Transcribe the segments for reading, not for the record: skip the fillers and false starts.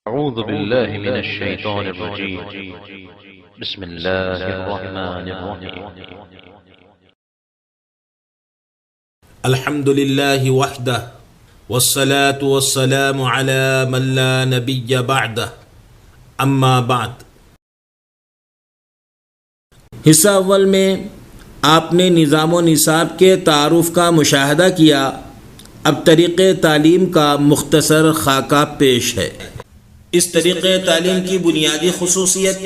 أعوذ بالله من الشيطان الرجيم. بسم الله الرحمن الرحيم. الحمد لله وحده والصلاة والسلام على من لا نبي بعده اما بعد. حصہ اول میں آپ نے نظام و نصاب کے تعارف کا مشاہدہ کیا. اب طریقۂ تعلیم کا مختصر خاکہ پیش ہے. اس طریقۂ تعلیم کی بنیادی خصوصیت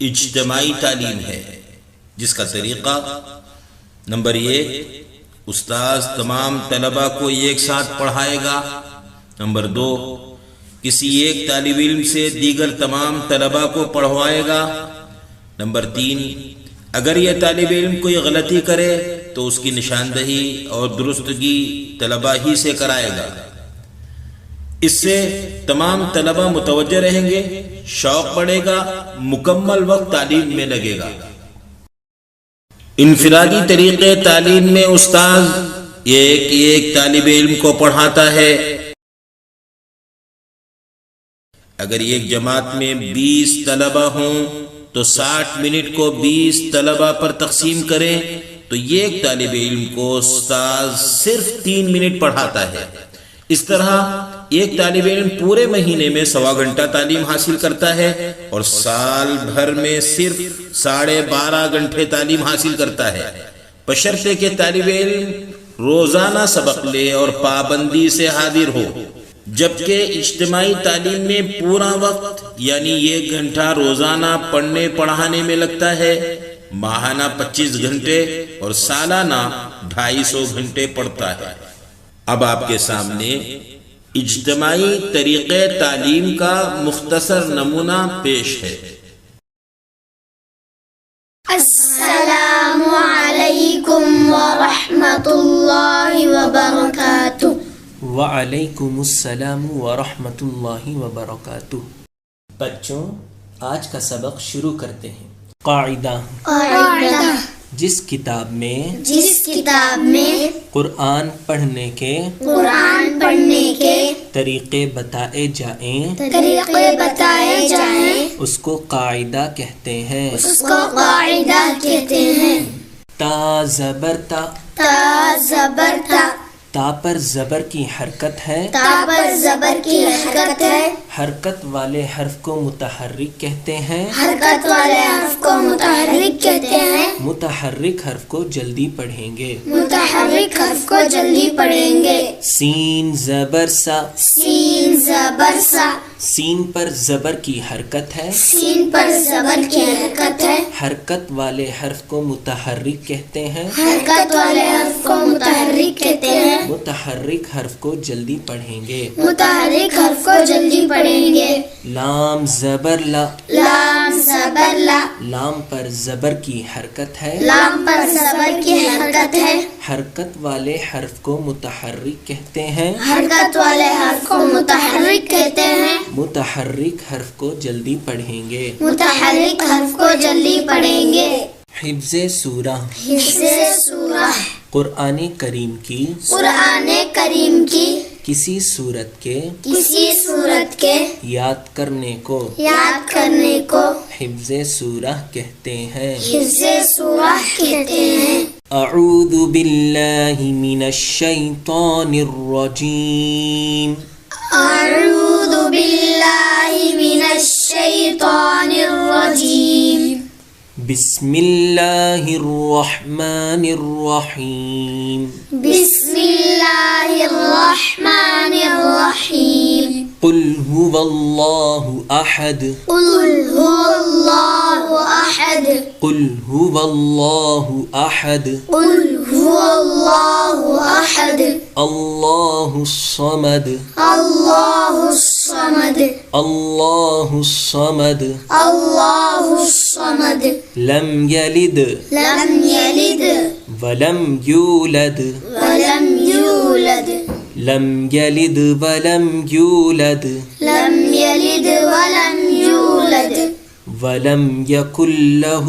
اجتماعی تعلیم ہے، جس کا طریقہ نمبر 1 استاذ تمام طلباء کو ایک ساتھ پڑھائے گا. نمبر 2 کسی ایک طالب علم سے دیگر تمام طلباء کو پڑھوائے گا. نمبر 3 اگر یہ طالب علم کوئی غلطی کرے تو اس کی نشاندہی اور درستگی طلباء ہی سے کرائے گا. اس سے تمام طلباء متوجہ رہیں گے، شوق بڑھے گا، مکمل وقت تعلیم میں لگے گا. انفرادی طریقے تعلیم میں استاذ ایک طالب علم کو پڑھاتا ہے. اگر ایک جماعت میں 20 طلباء ہوں تو 60 منٹ کو 20 طلباء پر تقسیم کریں تو ایک طالب علم کو استاذ صرف 3 منٹ پڑھاتا ہے. اس طرح ایک طالب علم پورے مہینے میں 1.25 گھنٹہ تعلیم حاصل کرتا ہے اور سال بھر میں صرف 12.5 گھنٹے تعلیم حاصل کرتا ہے، بشرطے کہ طالب علم روزانہ سبق لے اور پابندی سے حاضر ہو. جبکہ اجتماعی تعلیم میں پورا وقت یعنی 1 گھنٹہ روزانہ پڑھنے پڑھانے میں لگتا ہے، ماہانہ 25 گھنٹے اور سالانہ 250 گھنٹے پڑھتا ہے. اب آپ کے سامنے اجتماعی طریقے تعلیم کا مختصر نمونہ پیش ہے. السلام علیکم ورحمۃ اللہ وبرکاتہ. وعلیکم السلام ورحمۃ اللہ وبرکاتہ. بچوں، آج کا سبق شروع کرتے ہیں. قاعدہ: جس کتاب میں قرآن پڑھنے کے طریقے بتائے جائیں اس کو قاعدہ کہتے ہیں. تا زبر تا، تا پر زبر کی حرکت ہے. حرکت والے حرف کو متحرک کہتے ہیں. متحرک حرف کو جلدی پڑھیں گے. سین زبر سا، سین پر زبر کی حرکت ہے. حرکت والے حرف کو متحرک کہتے ہیں. متحرک حرف کو جلدی پڑھیں گے. لام زبر لا، لام پر زبر کی حرکت ہے. حرکت والے حرف کو متحرک کہتے ہیں. متحرک حرف کو جلدی پڑھیں گے. حفظ سورہ: قرآن کریم کی کسی صورت کے یاد کرنے کو حفظ سورہ کہتے ہیں. اعوذ باللہ من الشیطان الرجیم. بسم اللہ الرحمن الرحیم. قل هو اللہ احد. قل هو اللہ احد. اللہ الصمد. اللہ الصمد. لم یلد ولم یولد. لم یلد ولم یولد. ولم یکن له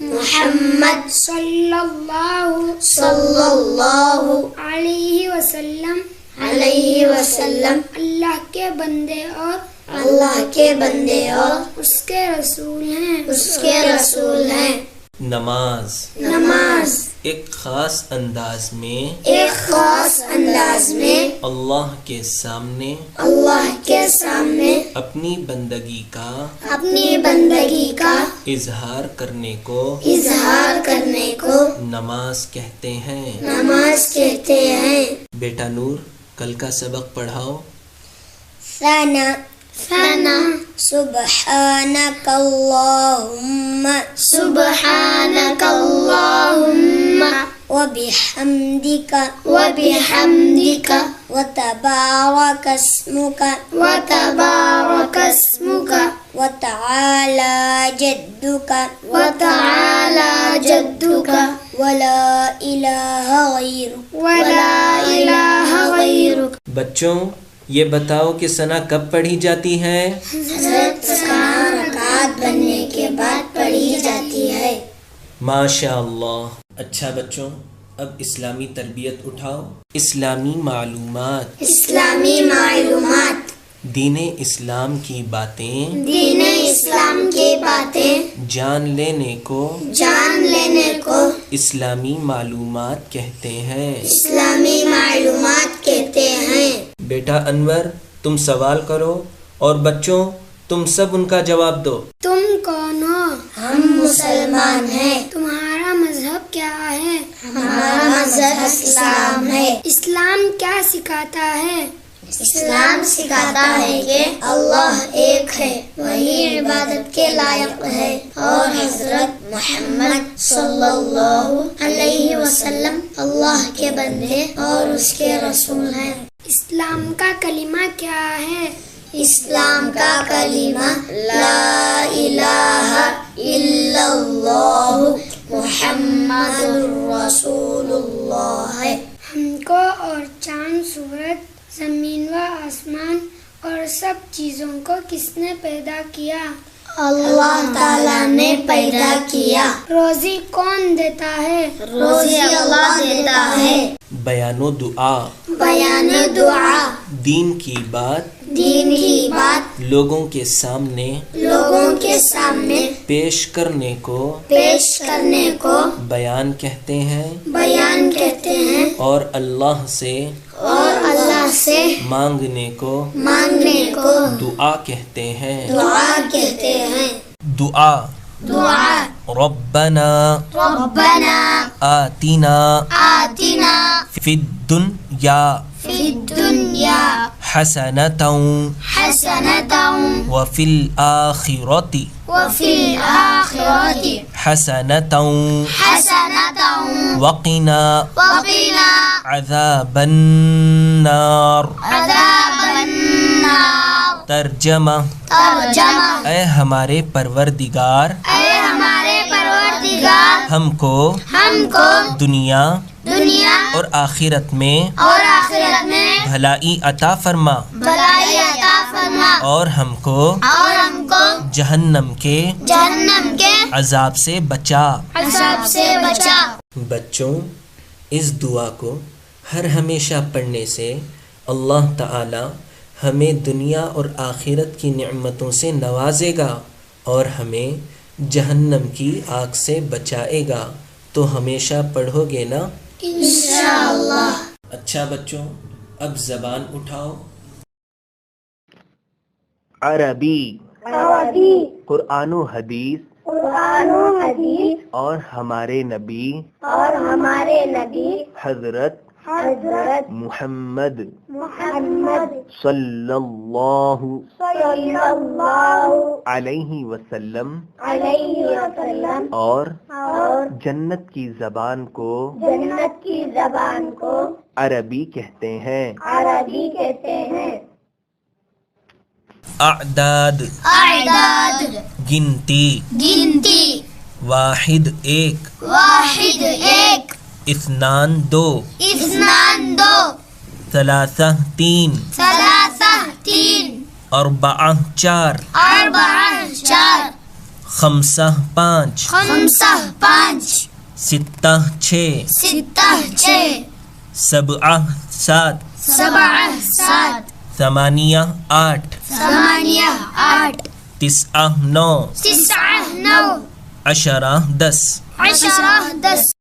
محمد صلی اللہ علیہ وسلم اللہ کے بندے اور اس کے رسول ہیں. نماز ایک خاص انداز میں اللہ کے سامنے اپنی بندگی کا اظہار کرنے کو نماز کہتے ہیں. بیٹا نور کل کا سبق پڑھاؤ. ثنا سبحانك اللهم وبحمدك وتبارك اسمك وتعالى جدك ولا إله غيرك. بچوں یہ بتاؤ کہ ثنا کب پڑھی جاتی ہے؟ حضرت رکعت بننے کے بعد پڑھی جاتی ہے. ماشاء اللہ. اچھا بچوں اب اسلامی تربیت اٹھاؤ. اسلامی معلومات دین اسلام کی باتیں جان لینے کو اسلامی معلومات کہتے ہیں. بیٹا انور تم سوال کرو اور بچوں تم سب ان کا جواب دو. تم کون ہو؟ ہم مسلمان ہیں. تمہارا مذہب کیا ہے؟ ہمارا مذہب اسلام ہے. اسلام کیا سکھاتا ہے؟ اسلام سکھاتا ہے کہ اللہ ایک ہے، وہی عبادت کے لائق ہے، اور حضرت محمد صلی اللہ علیہ وسلم اللہ کے بندے اور اس کے رسول ہیں. اسلام کا کلمہ کیا ہے؟ اسلام کا کلمہ لا الہ الا اللہ محمد رسول اللہ ہے. ہم کو اور چاند، سورج، زمین و آسمان اور سب چیزوں کو کس نے پیدا کیا؟ اللہ تعالیٰ نے پیدا کیا. روزی کون دیتا ہے؟ روزی اللہ دیتا ہے. بیان و دعا دین کی بات لوگوں کے سامنے پیش کرنے کو بیان کہتے ہیں اور اللہ سے مانگنے کو دعا کہتے ہیں. دعا ربنا آتنا فی الدنیا حسنة وفی الآخرة حسنة وقنا عذاب النار. ترجمہ اے ہمارے پروردگار ہم کو دنیا اور آخرت میں بھلائی عطا فرما اور ہم کو جہنم کے عذاب سے بچا. بچوں اس دعا کو ہر ہمیشہ پڑھنے سے اللہ تعالی ہمیں دنیا اور آخرت کی نعمتوں سے نوازے گا اور ہمیں جہنم کی آگ سے بچائے گا. تو ہمیشہ پڑھو گے نا؟ انشاءاللہ. اچھا بچوں اب زبان اٹھاؤ. عربی قرآن و حدیث اور ہمارے نبی حضرت محمد صلی اللہ علیہ وسلم اور جنت کی زبان کو عربی کہتے ہیں. اعداد گنتی واحد ایک اثنان دو ثلاثہ تین اربعہ چار خمسہ 5، خمسہ 5، ستہ 6، ستہ 6، سبعہ 7، سبعہ 7، ثمانیہ 8، ثمانیہ 8، تسعہ 9، تسعہ 9، عشرہ 10۔ عشرہ 10۔